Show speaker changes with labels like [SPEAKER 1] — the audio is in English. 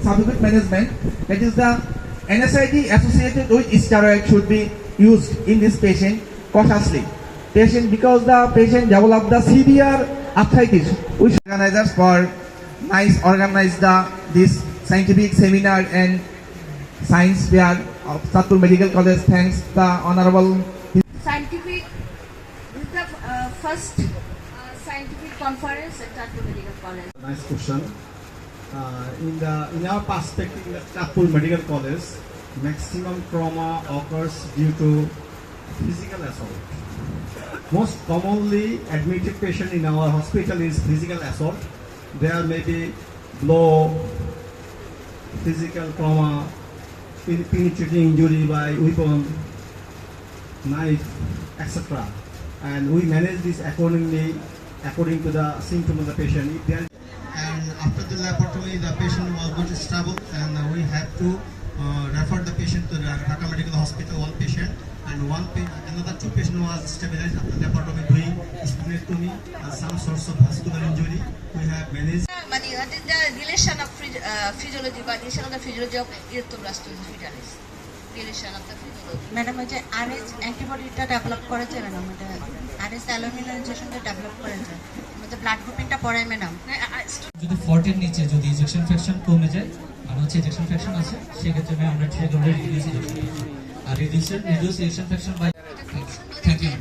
[SPEAKER 1] subacute management, that is the NSAID associated with steroid should be used in this patient cautiously. Because the patient develop the severe arthritis, which organizers for organize this scientific seminar and science fair of Satpur Medical College. Thanks the honorable
[SPEAKER 2] scientific. This is the first scientific conference at Satpur Medical College.
[SPEAKER 3] Nice question. In our perspective at Satpur Medical College, maximum trauma occurs due to physical assault. Most commonly admitted patient in our hospital is physical assault. There may be blow, physical trauma, penetrating injury by weapon, knife, etc. And we manage this accordingly, according to the symptom of the patient. If there
[SPEAKER 4] and after the laboratory, the patient was not stable, and we had to refer the patient to the Dhaka Medical Hospital, one patient, and another two patient was stabilized after laboratory doing splenectomy and some sorts of vascular injury. We have managed.
[SPEAKER 2] What is the relation of physiology, relation of the physiology of erythroblastoma fetalis? Relation of the physiology.
[SPEAKER 5] Madam যে RS অ্যান্টিবডিটা develop করেছে madam, এটা RS অ্যালুমিনাম ইনজেকশনটা develop করেছে, আমাদের blood গ্রুপিংটা পড়ায় madam.
[SPEAKER 6] যদি 40 এর নিচে যদি ইনজেকশন ফ্র্যাকশন কমে যায় আর হচ্ছে ইনজেকশন ফ্র্যাকশন আছে, সেক্ষেত্রে আমরা ট্রিট করব রিডিউস ইনজেকশন, আর reduce injection fraction bye. Thank you.